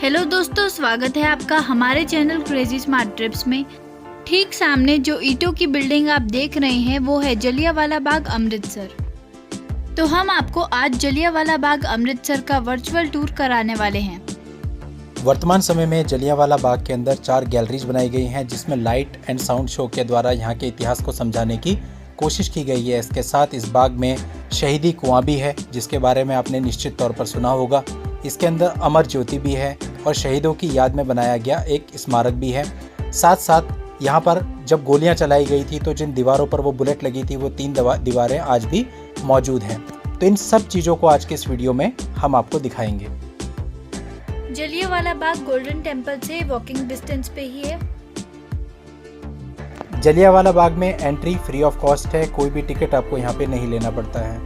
Hello दोस्तों, स्वागत है आपका हमारे चैनल क्रेजी स्मार्ट ट्रिप्स में। ठीक सामने जो ईंटों की बिल्डिंग आप देख रहे हैं वो है जलियांवाला बाग अमृतसर। तो हम आपको आज जलियांवाला बाग अमृतसर का वर्चुअल टूर कराने वाले हैं। वर्तमान समय में जलियांवाला बाग के अंदर 4 गैलरीज बनाई गई हैं, जिसमें लाइट एंड साउंड शो के द्वारा यहाँ के इतिहास को समझाने की कोशिश की गई है। इसके साथ इस बाग में शहीदी कुआं भी है, जिसके बारे में आपने निश्चित तौर पर सुना होगा। इसके अंदर अमर ज्योति भी है और शहीदों की याद में बनाया गया एक स्मारक भी है। साथ साथ यहाँ पर जब गोलियां चलाई गई थी तो जिन दीवारों पर वो बुलेट लगी थी वो 3 दीवारें आज भी मौजूद हैं। तो इन सब चीज़ों को आज के इस वीडियो में हम आपको दिखाएंगे। जलियांवाला बाग गोल्डन टेम्पल से वॉकिंग डिस्टेंस पे ही है। जलियांवाला बाग में एंट्री फ्री ऑफ कॉस्ट है, कोई भी टिकट आपको यहाँ पे नहीं लेना पड़ता है।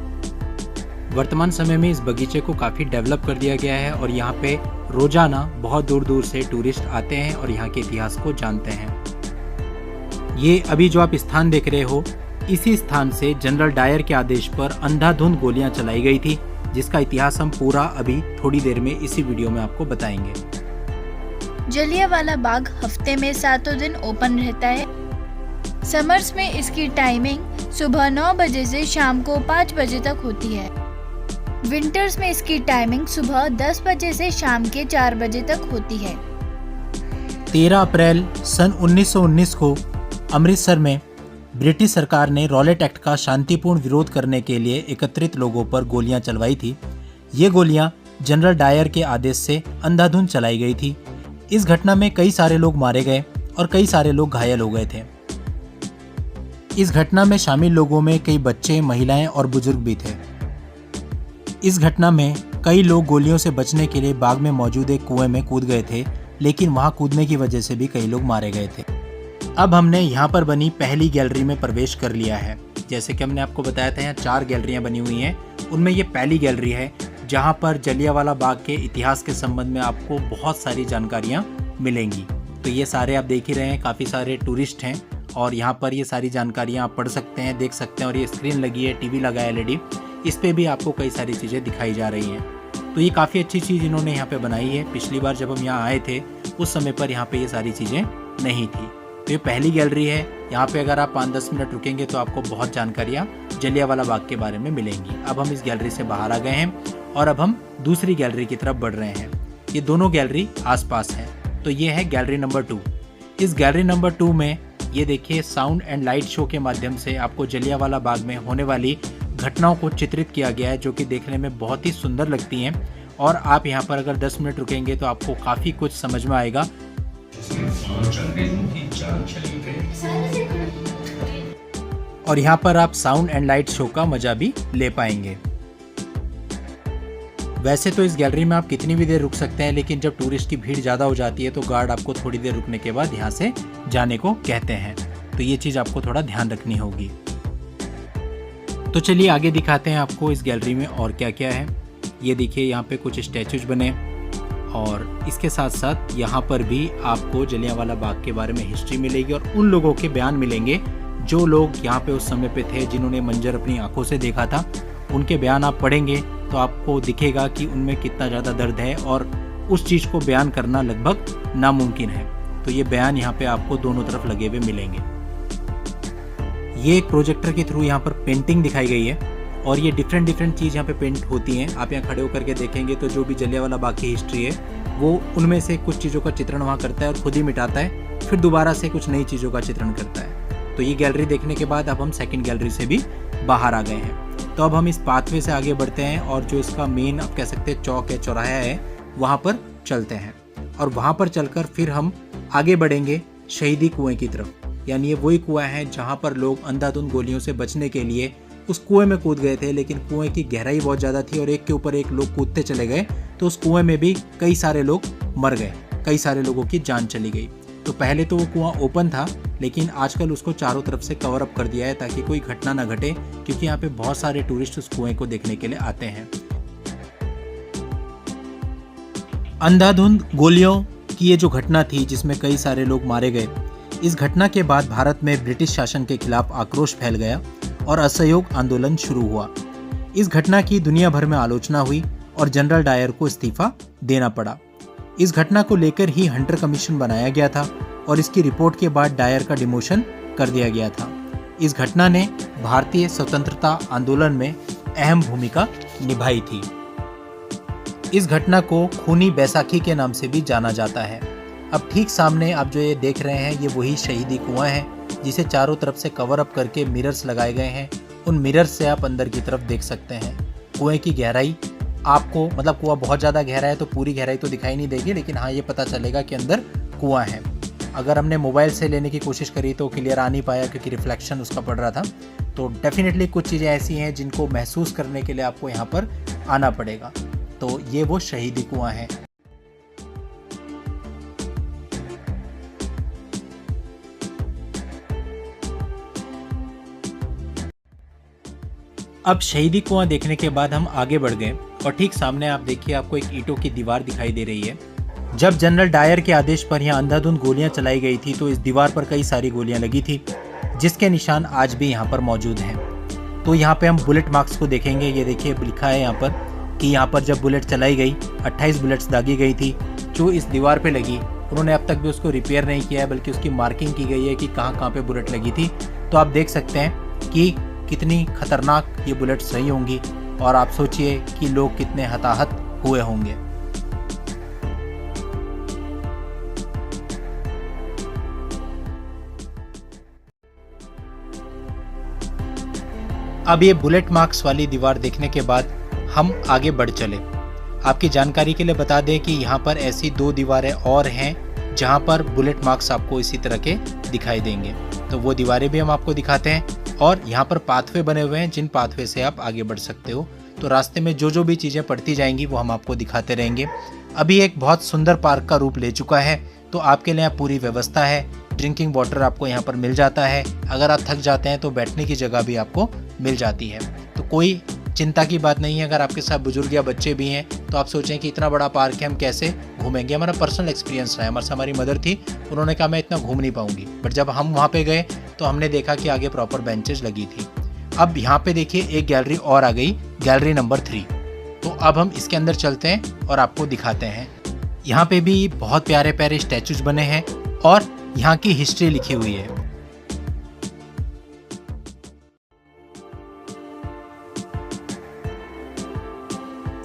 वर्तमान समय में इस बगीचे को काफ़ी डेवलप कर दिया गया है और यहाँ पे रोजाना बहुत दूर दूर से टूरिस्ट आते हैं और यहाँ के इतिहास को जानते हैं। ये अभी जो आप स्थान देख रहे हो, इसी स्थान से जनरल डायर के आदेश पर अंधाधुंध गोलियां चलाई गई थी, जिसका इतिहास हम पूरा अभी थोड़ी देर में इसी वीडियो में आपको बताएंगे। जलियांवाला बाग हफ्ते में 7 दिन ओपन रहता है। समर्स में इसकी टाइमिंग सुबह 9 बजे से शाम को 5 बजे तक होती है। विंटर्स में इसकी टाइमिंग सुबह 10 बजे से शाम के 4 बजे तक होती है। 13 अप्रैल सन 1919 को अमृतसर में ब्रिटिश सरकार ने रॉलेट एक्ट का शांतिपूर्ण विरोध करने के लिए एकत्रित लोगों पर गोलियां चलवाई थी। ये गोलियां जनरल डायर के आदेश से अंधाधुंध चलाई गई थी। इस घटना में कई सारे लोग मारे गए और कई सारे लोग घायल हो गए थे। इस घटना में शामिल लोगों में कई बच्चे, महिलाएं और बुजुर्ग भी थे। इस घटना में कई लोग गोलियों से बचने के लिए बाग में मौजूद एक कुएं में कूद गए थे, लेकिन वहां कूदने की वजह से भी कई लोग मारे गए थे। अब हमने यहाँ पर बनी पहली गैलरी में प्रवेश कर लिया है। जैसे कि हमने आपको बताया था, यहाँ 4 गैलरियाँ बनी हुई हैं, उनमें ये पहली गैलरी है जहाँ पर जलियांवाला बाग के इतिहास के संबंध में आपको बहुत सारी जानकारियाँ मिलेंगी। तो ये सारे आप देख ही रहे हैं, काफ़ी सारे टूरिस्ट हैं और यहाँ पर ये सारी जानकारियाँ आप पढ़ सकते हैं, देख सकते हैं। और ये स्क्रीन लगी है, टीवी लगा है LED, इस पे भी आपको कई सारी चीज़ें दिखाई जा रही हैं। तो ये काफ़ी अच्छी चीज़ इन्होंने यहाँ पे बनाई है। पिछली बार जब हम यहाँ आए थे उस समय पर यहाँ पे ये सारी चीज़ें नहीं थी। तो ये पहली गैलरी है। यहाँ पे अगर आप 5-10 मिनट रुकेंगे तो आपको बहुत जानकारियाँ जलियांवाला बाग के बारे में मिलेंगी। अब हम इस गैलरी से बाहर आ गए हैं और अब हम दूसरी गैलरी की तरफ बढ़ रहे हैं। ये दोनों गैलरी आसपास हैं। तो ये है गैलरी नंबर 2। इस गैलरी नंबर 2 में ये देखिए साउंड एंड लाइट शो के माध्यम से आपको जलियांवाला बाग में होने वाली घटनाओं को चित्रित किया गया है, जो कि देखने में बहुत ही सुंदर लगती हैं। और आप यहाँ पर अगर 10 मिनट रुकेंगे तो आपको काफ़ी कुछ समझ में आएगा। और यहाँ पर आप साउंड एंड लाइट शो का मजा भी ले पाएंगे। वैसे तो इस गैलरी में आप कितनी भी देर रुक सकते हैं, लेकिन जब टूरिस्ट की भीड़ ज़्यादा हो जाती है तो गार्ड आपको थोड़ी देर रुकने के बाद यहाँ से जाने को कहते हैं। तो ये चीज़ आपको थोड़ा ध्यान रखनी होगी। तो चलिए आगे दिखाते हैं आपको इस गैलरी में और क्या क्या है। ये देखिए, यहाँ पे कुछ स्टैचूज बने और इसके साथ साथ यहाँ पर भी आपको जलियांवाला बाग के बारे में हिस्ट्री मिलेगी और उन लोगों के बयान मिलेंगे जो लोग यहाँ पे उस समय पे थे, जिन्होंने मंजर अपनी आंखों से देखा था। उनके बयान आप पढ़ेंगे तो आपको दिखेगा कि उनमें कितना ज़्यादा दर्द है और उस चीज़ को बयान करना लगभग नामुमकिन है। तो ये बयान यहाँ पे आपको दोनों तरफ लगे हुए मिलेंगे। ये एक प्रोजेक्टर के थ्रू यहाँ पर पेंटिंग दिखाई गई है और ये डिफरेंट चीज़ यहाँ पे पेंट होती हैं। आप यहाँ खड़े होकर के देखेंगे तो जो भी जलियांवाला बाग की हिस्ट्री है वो उनमें से कुछ चीज़ों का चित्रण वहाँ करता है और खुद ही मिटाता है, फिर दोबारा से कुछ नई चीज़ों का चित्रण करता है। तो ये गैलरी देखने के बाद अब हम सेकेंड गैलरी से भी बाहर आ गए हैं। तो अब हम इस पाथवे से आगे बढ़ते हैं और जो इसका मेन आप कह सकते हैं चौक है, चौराहा है, वहाँ पर चलते हैं। और वहाँ पर चलकर फिर हम आगे बढ़ेंगे शहीदी कुएं की तरफ। यानी ये वही कुआं है जहाँ पर लोग अंधाधुंध गोलियों से बचने के लिए उस कुएं में कूद गए थे, लेकिन कुएं की गहराई बहुत ज़्यादा थी और एक के ऊपर एक लोग कूदते चले गए तो उस कुएं में भी कई सारे लोग मर गए, कई सारे लोगों की जान चली गई। तो पहले तो वो कुआं ओपन था, लेकिन आजकल उसको चारों तरफ से कवर अप कर दिया है ताकि कोई घटना न घटे, क्योंकि यहाँ पे बहुत सारे टूरिस्ट उस कुएं को देखने के लिए आते हैं। अंधाधुंध गोलियों की ये जो घटना थी जिसमें कई सारे लोग मारे गए, इस घटना के बाद भारत में ब्रिटिश शासन के खिलाफ आक्रोश फैल गया और असहयोग आंदोलन शुरू हुआ। इस घटना की दुनिया भर में आलोचना हुई और जनरल डायर को इस्तीफा देना पड़ा। इस घटना को लेकर ही हंटर कमीशन बनाया गया था और इसकी रिपोर्ट के बाद डायर का डिमोशन कर दिया गया था। इस घटना ने भारतीय स्वतंत्रता आंदोलन में अहम भूमिका निभाई थी। इस घटना को खूनी बैसाखी के नाम से भी जाना जाता है। अब ठीक सामने आप जो ये देख रहे हैं, ये वही शहीदी कुआं है जिसे चारों तरफ से कवर अप करके मिरर्स लगाए गए हैं। उन मिरर्स से आप अंदर की तरफ देख सकते हैं। कुएं की गहराई आपको, मतलब कुआं बहुत ज़्यादा गहरा है तो पूरी गहराई तो दिखाई नहीं देगी, लेकिन हाँ ये पता चलेगा कि अंदर कुआं है। अगर हमने मोबाइल से लेने की कोशिश करी तो क्लियर आ नहीं पाया क्योंकि रिफ्लेक्शन उसका पड़ रहा था। तो डेफिनेटली कुछ चीज़ें ऐसी हैं जिनको महसूस करने के लिए आपको यहाँ पर आना पड़ेगा। तो ये वो शहीदी कुआं है। अब शहीदी कुआं देखने के बाद हम आगे बढ़ गए और ठीक सामने आप देखिए, आपको एक ईंटों की दीवार दिखाई दे रही है। जब जनरल डायर के आदेश पर यहाँ अंधाधुंध गोलियां चलाई गई थी तो इस दीवार पर कई सारी गोलियां लगी थी, जिसके निशान आज भी यहाँ पर मौजूद हैं। तो यहाँ पे हम बुलेट मार्क्स को देखेंगे। ये देखिए लिखा है यहाँ पर कि यहाँ पर जब बुलेट चलाई गई 28 बुलेट्स दागी गई थी जो इस दीवार पे लगी। उन्होंने अब तक भी उसको रिपेयर नहीं किया है, बल्कि उसकी मार्किंग की गई है कि कहाँ कहाँ पे बुलेट लगी थी। तो आप देख सकते हैं कि कितनी खतरनाक ये बुलेट्स रही होंगी और आप सोचिए कि लोग कितने हताहत हुए होंगे। अब ये बुलेट मार्क्स वाली दीवार देखने के बाद हम आगे बढ़ चले। आपकी जानकारी के लिए बता दें कि यहाँ पर ऐसी 2 दीवारें और हैं जहाँ पर बुलेट मार्क्स आपको इसी तरह के दिखाई देंगे। तो वो दीवारें भी हम आपको दिखाते हैं और यहाँ पर पाथवे बने हुए हैं जिन पाथवे से आप आगे बढ़ सकते हो। तो रास्ते में जो जो भी चीज़ें पड़ती जाएंगी वो हम आपको दिखाते रहेंगे। अभी एक बहुत सुंदर पार्क का रूप ले चुका है, तो आपके लिए यहाँ पूरी व्यवस्था है। ड्रिंकिंग वाटर आपको यहाँ पर मिल जाता है। अगर आप थक जाते हैं तो बैठने की जगह भी आपको मिल जाती है। तो कोई चिंता की बात नहीं है। अगर आपके साथ बुजुर्ग या बच्चे भी हैं तो आप सोचें कि इतना बड़ा पार्क है, हम कैसे घूमेंगे। हमारा पर्सनल एक्सपीरियंस रहा है। हमारे साथ हमारी मदर थी, उन्होंने कहा मैं इतना घूम नहीं पाऊंगी, बट जब हम वहाँ पे गए तो हमने देखा कि आगे प्रॉपर बेंचेज लगी थी। अब यहाँ पे देखिए एक गैलरी और आ गई, गैलरी नंबर 3। तो अब हम इसके अंदर चलते हैं और आपको दिखाते हैं। यहाँ पे भी बहुत प्यारे प्यारे स्टैचूज बने हैं और यहाँ की हिस्ट्री लिखी हुई है।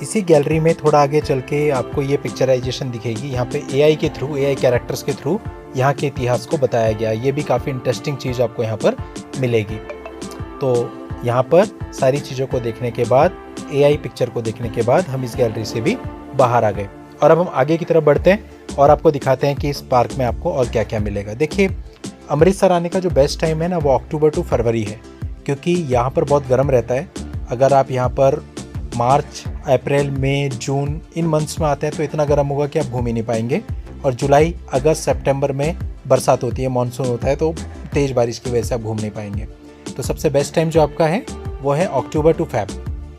इसी गैलरी में थोड़ा आगे चल के आपको ये पिक्चराइजेशन दिखेगी। यहाँ पे एआई के थ्रू, एआई कैरेक्टर्स के थ्रू यहाँ के इतिहास को बताया गया। ये भी काफ़ी इंटरेस्टिंग चीज़ आपको यहाँ पर मिलेगी। तो यहाँ पर सारी चीज़ों को देखने के बाद, एआई पिक्चर को देखने के बाद हम इस गैलरी से भी बाहर आ गए और अब हम आगे की तरफ बढ़ते हैं और आपको दिखाते हैं कि इस पार्क में आपको और क्या क्या मिलेगा। देखिए, अमृतसर आने का जो बेस्ट टाइम है ना, वो अक्टूबर टू फरवरी है, क्योंकि यहाँ पर बहुत गर्म रहता है। अगर आप यहाँ पर मार्च, अप्रैल, मई, जून इन मंथ्स में आते हैं तो इतना गर्म होगा कि आप घूम ही नहीं पाएंगे। और जुलाई, अगस्त, सितंबर में बरसात होती है, मानसून होता है, तो तेज़ बारिश की वजह से आप घूम नहीं पाएंगे। तो सबसे बेस्ट टाइम जो आपका है वो है अक्टूबर टू फेब।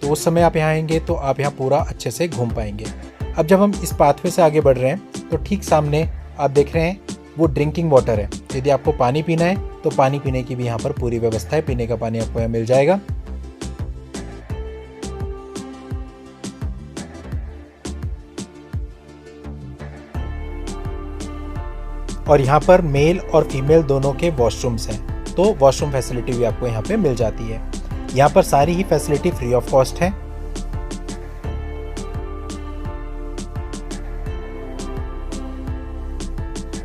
तो उस समय आप यहाँ आएंगे तो आप यहाँ पूरा अच्छे से घूम पाएंगे। अब जब हम इस पाथवे से आगे बढ़ रहे हैं तो ठीक सामने आप देख रहे हैं वो ड्रिंकिंग वाटर है। यदि आपको पानी पीना है तो पानी पीने की भी यहाँ पर पूरी व्यवस्था है। पीने का पानी आपको यहाँ मिल जाएगा। और यहाँ पर मेल और फीमेल दोनों के वॉशरूम्स हैं, तो वॉशरूम फैसिलिटी भी आपको यहाँ पे मिल जाती है। यहाँ पर सारी ही फैसिलिटी फ्री ऑफ कॉस्ट है।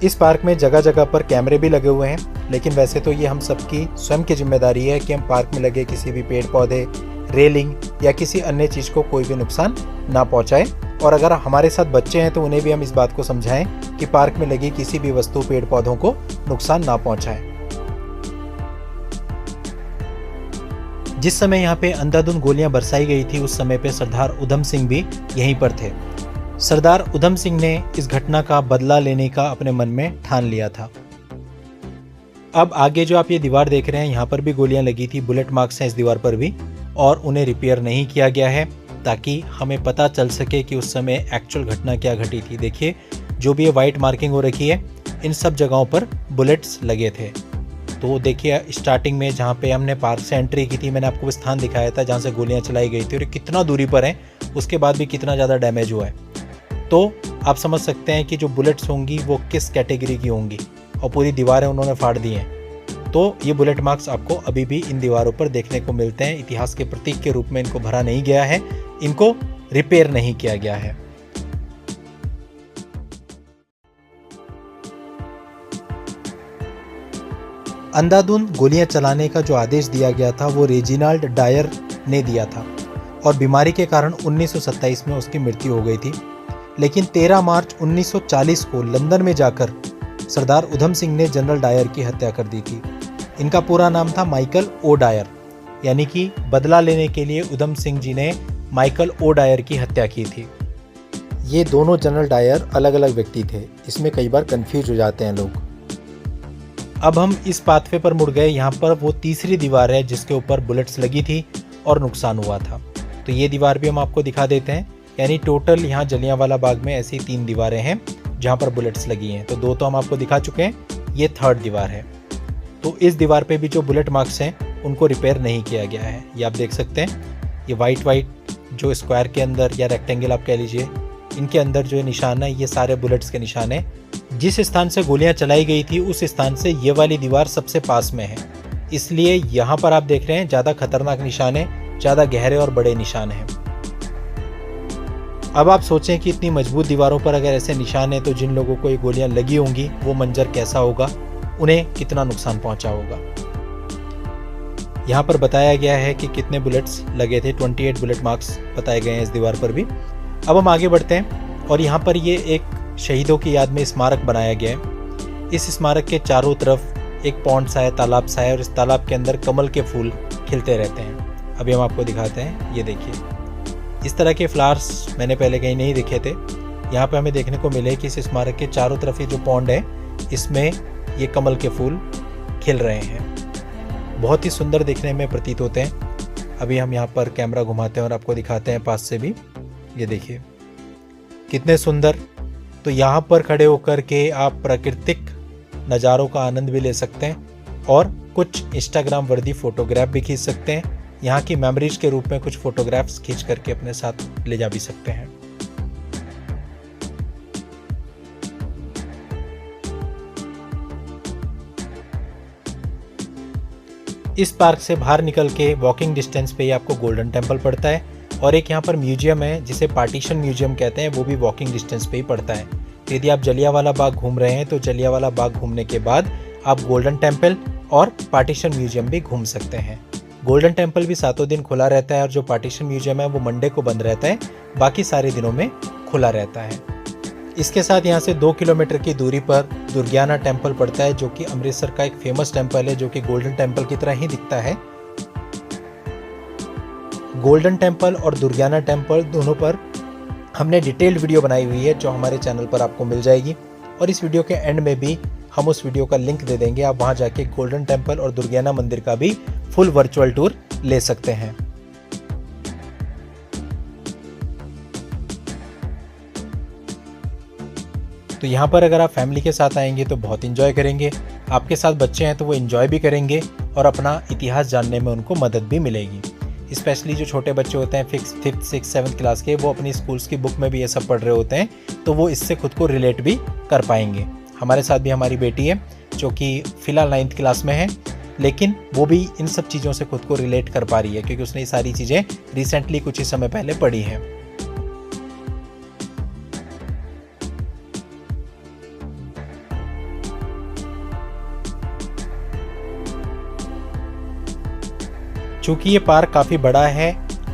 इस पार्क में जगह जगह पर कैमरे भी लगे हुए हैं, लेकिन वैसे तो ये हम सबकी स्वयं की जिम्मेदारी है कि हम पार्क में लगे किसी भी पेड़ पौधे, रेलिंग या किसी अन्य चीज़ को कोई भी नुकसान ना पहुँचाए। और अगर हमारे साथ बच्चे हैं तो उन्हें भी हम इस बात को समझाएं कि पार्क में लगी किसी भी वस्तु, पेड़ पौधों को नुकसान ना पहुँचाएं। जिस समय यहाँ पे अंधाधुंध गोलियां बरसाई गई थी उस समय पे सरदार उधम सिंह भी यहीं पर थे। सरदार उधम सिंह ने इस घटना का बदला लेने का अपने मन में ठान लिया था। अब आगे जो आप ये दीवार देख रहे हैं, यहाँ पर भी गोलियां लगी थी, बुलेट मार्क्स हैं इस दीवार पर भी, और उन्हें रिपेयर नहीं किया गया है ताकि हमें पता चल सके कि उस समय एक्चुअल घटना क्या घटी थी। देखिए, जो भी ये वाइट मार्किंग हो रखी है, इन सब जगहों पर बुलेट्स लगे थे। तो देखिए, स्टार्टिंग में जहाँ पे हमने पार्क से एंट्री की थी, मैंने आपको वो स्थान दिखाया था जहाँ से गोलियाँ चलाई गई थी और कितना दूरी पर है, उसके बाद भी कितना ज़्यादा डैमेज हुआ है। तो आप समझ सकते हैं कि जो बुलेट्स होंगी वो किस कैटेगरी की होंगी, और पूरी दीवारें उन्होंने फाड़ दी हैं। तो ये बुलेट मार्क्स आपको अभी भी इन दीवारों पर देखने को मिलते हैं। इतिहास के प्रतीक के रूप में इनको भरा नहीं गया है, इनको रिपेयर नहीं किया गया है। अंधाधुंध गोलियां चलाने का जो आदेश दिया गया था वो रेजिनाल्ड डायर ने दिया था, और बीमारी के कारण 1927 में उसकी मृत्यु हो गई थी। लेकिन 13 मार्च 1940 को लंदन में जाकर सरदार उधम सिंह ने जनरल डायर की हत्या कर दी थी। इनका पूरा नाम था माइकल ओ डायर, यानी कि बदला लेने के लिए उधम सिंह जी ने माइकल ओ डायर की हत्या की थी। ये दोनों जनरल डायर अलग अलग व्यक्ति थे, इसमें कई बार कंफ्यूज हो जाते हैं लोग। अब हम इस पाथवे पर मुड़ गए। यहाँ पर वो तीसरी दीवार है जिसके ऊपर बुलेट्स लगी थी और नुकसान हुआ था। तो ये दीवार भी हम आपको दिखा देते हैं। यानी टोटल यहाँ जलियांवाला बाग में ऐसी 3 दीवारें हैं जहाँ पर बुलेट्स लगी हैं। तो 2 तो हम आपको दिखा चुके हैं, ये 3rd दीवार है। तो इस दीवार पे भी जो बुलेट मार्क्स हैं उनको रिपेयर नहीं किया गया है। ये आप देख सकते हैं, ये वाइट जो स्क्वायर के अंदर या रेक्टेंगल आप कह लीजिए, इनके अंदर जो निशान है ये सारे बुलेट्स के निशान हैं। जिस स्थान से गोलियां चलाई गई थी उस स्थान से ये वाली दीवार सबसे पास में है, इसलिए यहाँ पर आप देख रहे हैं ज़्यादा खतरनाक निशान है, ज़्यादा गहरे और बड़े निशान हैं। अब आप सोचें कि इतनी मजबूत दीवारों पर अगर ऐसे निशान हैं तो जिन लोगों को ये गोलियां लगी होंगी वो मंजर कैसा होगा, उन्हें कितना नुकसान पहुंचा होगा। यहाँ पर बताया गया है कि कितने बुलेट्स लगे थे, 28 बुलेट मार्क्स बताए गए हैं इस दीवार पर भी। अब हम आगे बढ़ते हैं और यहाँ पर ये एक शहीदों की याद में स्मारक बनाया गया है। इस स्मारक के चारों तरफ एक पॉन्ड सा है, तालाब सा है, और इस तालाब के अंदर कमल के फूल खिलते रहते हैं। अभी हम आपको दिखाते हैं, ये देखिए, इस तरह के फ्लावर्स मैंने पहले कहीं नहीं देखे थे। यहाँ पे हमें देखने को मिले कि इस स्मारक के चारों तरफ ये जो पॉन्ड है इसमें ये कमल के फूल खिल रहे हैं, बहुत ही सुंदर दिखने में प्रतीत होते हैं। अभी हम यहाँ पर कैमरा घुमाते हैं और आपको दिखाते हैं पास से भी, ये देखिए कितने सुंदर। तो यहाँ पर खड़े होकर के आप प्राकृतिक नज़ारों का आनंद भी ले सकते हैं और कुछ इंस्टाग्राम वर्दी फोटोग्राफ भी खींच सकते हैं। यहाँ की मेमोरीज के रूप में कुछ फोटोग्राफ्स खींच करके अपने साथ ले जा भी सकते हैं। इस पार्क से बाहर निकल के वॉकिंग डिस्टेंस पे ही आपको गोल्डन टेम्पल पड़ता है, और एक यहाँ पर म्यूजियम है जिसे पार्टीशन म्यूजियम कहते हैं, वो भी वॉकिंग डिस्टेंस पे ही पड़ता है। तो यदि आप जलियांवाला बाग घूम रहे हैं तो जलियांवाला बाग घूमने के बाद आप गोल्डन टेम्पल और पार्टीशन म्यूजियम भी घूम सकते हैं। गोल्डन टेम्पल भी 7 दिन खुला रहता है और जो पार्टीशन म्यूजियम है वो मंडे को बंद रहता है, बाकी सारे दिनों में खुला रहता है। इसके साथ यहाँ से 2 किलोमीटर की दूरी पर दुर्गियाना टेम्पल पड़ता है, जो कि अमृतसर का एक फेमस टेम्पल है, जो कि गोल्डन टेम्पल की तरह ही दिखता है। गोल्डन टेम्पल और दुर्गियाना टेम्पल दोनों पर हमने डिटेल्ड वीडियो बनाई हुई है जो हमारे चैनल पर आपको मिल जाएगी, और इस वीडियो के एंड में भी हम उस वीडियो का लिंक दे देंगे। आप वहां जाके गोल्डन टेम्पल और दुर्गियाना मंदिर का भी फुल वर्चुअल टूर ले सकते हैं। तो यहाँ पर अगर आप फैमिली के साथ आएंगे तो बहुत एंजॉय करेंगे, आपके साथ बच्चे हैं तो वो एंजॉय भी करेंगे और अपना इतिहास जानने में उनको मदद भी मिलेगी। स्पेशली जो छोटे बच्चे होते हैं 5th, 6th, 7th क्लास के, वो अपनी स्कूल्स की बुक में भी ये सब पढ़ रहे होते हैं, तो वो इससे खुद को रिलेट भी कर पाएंगे। हमारे साथ भी हमारी बेटी है जो कि फ़िलहाल 9th क्लास में है, लेकिन वो भी इन सब चीज़ों से खुद को रिलेट कर पा रही है क्योंकि उसने ये सारी चीज़ें रिसेंटली कुछ ही समय पहले पढ़ी हैं। चूँकि ये पार्क काफ़ी बड़ा है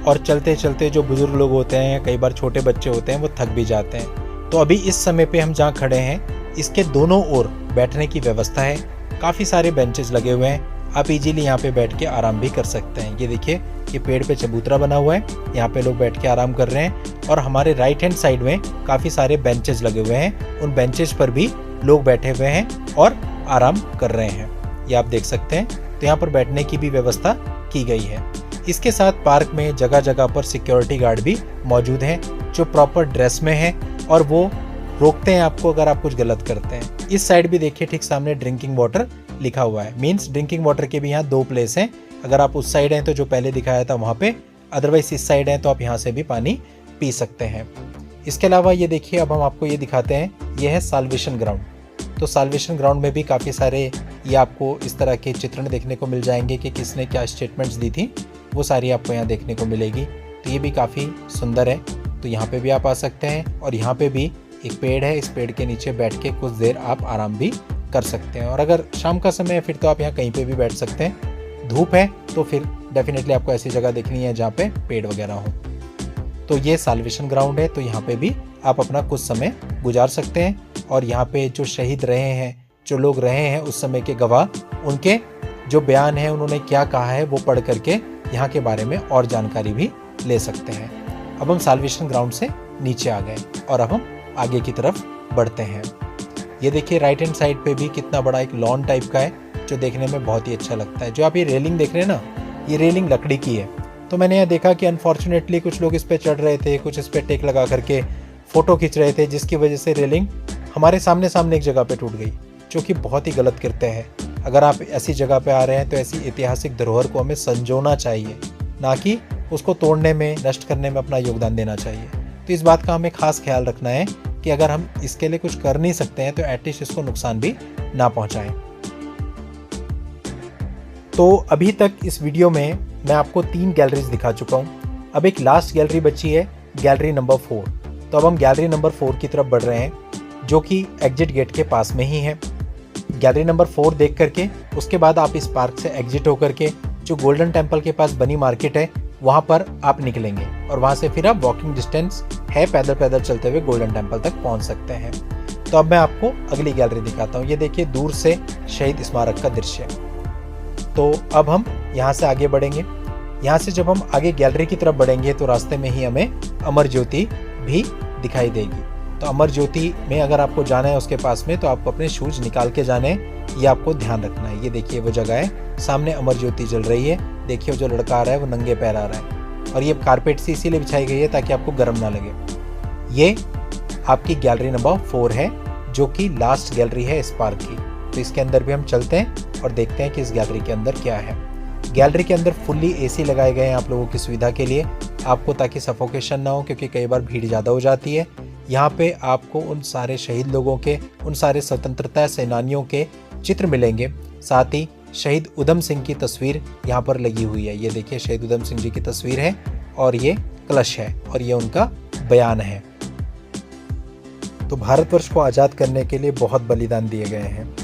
और चलते चलते जो बुजुर्ग लोग होते हैं, कई बार छोटे बच्चे होते हैं, वो थक भी जाते हैं। तो अभी इस समय पे हम जहाँ खड़े हैं इसके दोनों ओर बैठने की व्यवस्था है, काफ़ी सारे बेंचेस लगे हुए हैं, आप इजीली यहाँ पे बैठ के आराम भी कर सकते हैं। ये देखिए, ये पेड़ पे चबूतरा बना हुआ है, यहाँ पे लोग बैठ के आराम कर रहे हैं, और हमारे राइट हैंड साइड में काफ़ी सारे बेंचेस लगे हुए हैं, उन बेंचेस पर भी लोग बैठे हुए हैं और आराम कर रहे हैं, ये आप देख सकते हैं। तो यहाँ पर बैठने की भी व्यवस्था की गई है। इसके साथ पार्क में जगह जगह पर सिक्योरिटी गार्ड भी मौजूद हैं जो प्रॉपर ड्रेस में हैं और वो रोकते हैं आपको अगर आप कुछ गलत करते हैं। इस साइड भी देखिए, ठीक सामने ड्रिंकिंग वाटर लिखा हुआ है, मींस ड्रिंकिंग वाटर के भी यहाँ 2 प्लेस हैं। अगर आप उस साइड हैं तो जो पहले दिखाया था वहाँ पे, अदरवाइज इस साइड हैं तो आप यहाँ से भी पानी पी सकते हैं। इसके अलावा ये देखिए, अब हम आपको ये दिखाते हैं, ये है साल्वेशन ग्राउंड। तो साल्वेशन ग्राउंड में भी काफ़ी सारे ये आपको इस तरह के चित्रण देखने को मिल जाएंगे कि किसने क्या स्टेटमेंट्स दी थी, वो सारी आपको यहाँ देखने को मिलेगी। तो ये भी काफ़ी सुंदर है। तो यहाँ पे भी आप आ सकते हैं और यहाँ पे भी एक पेड़ है, इस पेड़ के नीचे बैठ के कुछ देर आप आराम भी कर सकते हैं। और अगर शाम का समय है फिर तो आप यहाँ कहीं पे भी बैठ सकते हैं। धूप है तो फिर डेफिनेटली आपको ऐसी जगह देखनी है जहाँ पे पेड़ वगैरह हो। तो ये साल्वेशन ग्राउंड है, तो यहाँ पे भी आप अपना कुछ समय गुजार सकते हैं। और यहाँ पे जो शहीद रहे हैं, जो लोग रहे हैं उस समय के गवाह, उनके जो बयान है, उन्होंने क्या कहा है, वो पढ़ करके यहाँ के बारे में और जानकारी भी ले सकते हैं। अब हम साल्वेशन ग्राउंड से नीचे आ गए और अब हम आगे की तरफ बढ़ते हैं। ये देखिए राइट हैंड साइड पे भी कितना बड़ा एक लॉन टाइप का है, जो देखने में बहुत ही अच्छा लगता है। जो आप ये रेलिंग देख रहे हैं ना, ये रेलिंग लकड़ी की है। तो मैंने यहाँ देखा कि अनफॉर्चुनेटली कुछ लोग इस पे चढ़ रहे थे, कुछ इस पे टेक लगा करके फ़ोटो खींच रहे थे, जिसकी वजह से रेलिंग हमारे सामने एक जगह पे टूट गई, जो कि बहुत ही गलत कृत्य है। अगर आप ऐसी जगह पे आ रहे हैं तो ऐसी ऐतिहासिक धरोहर को हमें संजोना चाहिए, ना कि उसको तोड़ने में, नष्ट करने में अपना योगदान देना चाहिए। तो इस बात का हमें खास ख्याल रखना है कि अगर हम इसके लिए कुछ कर नहीं सकते हैं तो एटलीस्ट इसको नुकसान भी ना पहुंचाएं। तो अभी तक इस वीडियो में मैं आपको 3 गैलरीज दिखा चुका हूं। अब एक लास्ट गैलरी बची है, गैलरी नंबर 4। तो अब हम गैलरी नंबर 4 की तरफ बढ़ रहे हैं, जो कि एग्जिट गेट के पास में ही है। गैलरी नंबर 4 देख करके उसके बाद आप इस पार्क से एग्जिट होकर के जो गोल्डन टेम्पल के पास बनी मार्केट है वहाँ पर आप निकलेंगे और वहाँ से फिर आप वॉकिंग डिस्टेंस है, पैदल पैदल चलते हुए गोल्डन टेम्पल तक पहुँच सकते हैं। तो अब मैं आपको अगली गैलरी दिखाता हूँ। ये देखिए दूर से शहीद स्मारक का दृश्य। तो अब हम यहाँ से आगे बढ़ेंगे। यहाँ से जब हम आगे गैलरी की तरफ बढ़ेंगे तो रास्ते में ही हमें अमर ज्योति भी दिखाई देगी। तो अमर ज्योति में अगर आपको जाना है उसके पास में, तो आपको अपने शूज निकाल के जाने हैं, ये आपको ध्यान रखना है। ये देखिए वो जगह है, सामने अमर ज्योति जल रही है। देखिए जो लड़का आ रहा है वो नंगे पैर आ रहा है और ये कारपेट से इसीलिए बिछाई गई है ताकि आपको गर्म ना लगे। ये आपकी गैलरी नंबर 4 है, जो कि लास्ट गैलरी है इस पार्क की। तो इसके अंदर भी हम चलते हैं और देखते हैं कि इस गैलरी के अंदर क्या है। गैलरी के अंदर फुल्ली एसी लगाए गए हैं आप लोगों की सुविधा के लिए, आपको ताकि सफोकेशन ना हो, क्योंकि कई बार भीड़ ज़्यादा हो जाती है। यहाँ पे आपको उन सारे शहीद लोगों के, उन सारे स्वतंत्रता सेनानियों के चित्र मिलेंगे। साथ ही शहीद उधम सिंह की तस्वीर यहाँ पर लगी हुई है। ये देखिए शहीद उधम सिंह जी की तस्वीर है और ये कलश है और ये उनका बयान है। तो भारतवर्ष को आज़ाद करने के लिए बहुत बलिदान दिए गए हैं।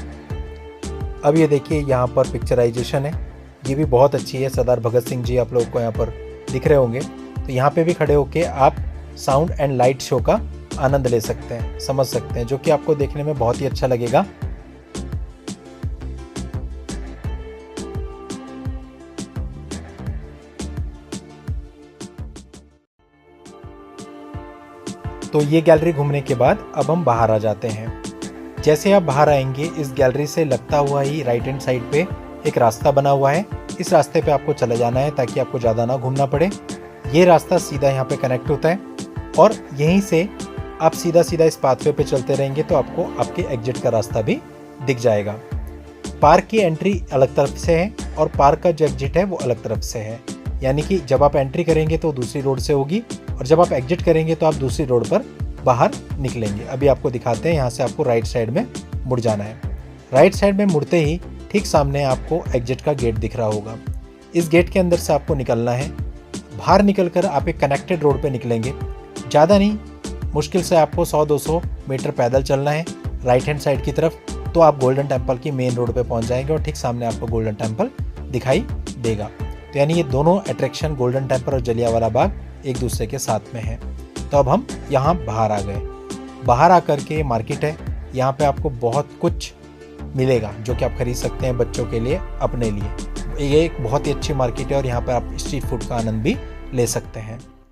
अब ये देखिए यहाँ पर पिक्चराइजेशन है, ये भी बहुत अच्छी है। सरदार भगत सिंह जी आप लोगों को यहाँ पर दिख रहे होंगे। तो यहाँ पे भी खड़े होके आप साउंड एंड लाइट शो का आनंद ले सकते हैं, समझ सकते हैं, जो कि आपको देखने में बहुत ही अच्छा लगेगा। तो ये गैलरी घूमने के बाद अब हम बाहर आ जाते हैं। जैसे आप बाहर आएंगे, इस गैलरी से लगता हुआ ही राइट हैंड साइड पे एक रास्ता बना हुआ है। इस रास्ते पे आपको चले जाना है ताकि आपको ज़्यादा ना घूमना पड़े। ये रास्ता सीधा यहाँ पे कनेक्ट होता है और यहीं से आप सीधा सीधा इस पाथवे पे चलते रहेंगे तो आपको आपके एग्जिट का रास्ता भी दिख जाएगा। पार्क की एंट्री अलग तरफ से है और पार्क का जो एग्जिट है वो अलग तरफ से है। यानी कि जब आप एंट्री करेंगे तो दूसरी रोड से होगी और जब आप एग्जिट करेंगे तो आप दूसरी रोड पर बाहर निकलेंगे। अभी आपको दिखाते हैं, यहाँ से आपको राइट साइड में मुड़ जाना है। राइट साइड में मुड़ते ही ठीक सामने आपको एग्जिट का गेट दिख रहा होगा। इस गेट के अंदर से आपको निकलना है। बाहर निकलकर आप एक कनेक्टेड रोड पे निकलेंगे। ज़्यादा नहीं, मुश्किल से आपको 100-200 मीटर पैदल चलना है राइट हैंड साइड की तरफ, तो आप गोल्डन टेम्पल की मेन रोड पे पहुंच जाएंगे और ठीक सामने आपको गोल्डन टेम्पल दिखाई देगा। तो यानी ये दोनों अट्रैक्शन, गोल्डन टेम्पल और जलियांवाला बाग, एक दूसरे के साथ में है। तो अब हम यहाँ बाहर आ गए। बाहर आकर के मार्केट है, यहाँ पे आपको बहुत कुछ मिलेगा जो कि आप खरीद सकते हैं बच्चों के लिए, अपने लिए। ये एक बहुत ही अच्छी मार्केट है और यहाँ पर आप स्ट्रीट फूड का आनंद भी ले सकते हैं।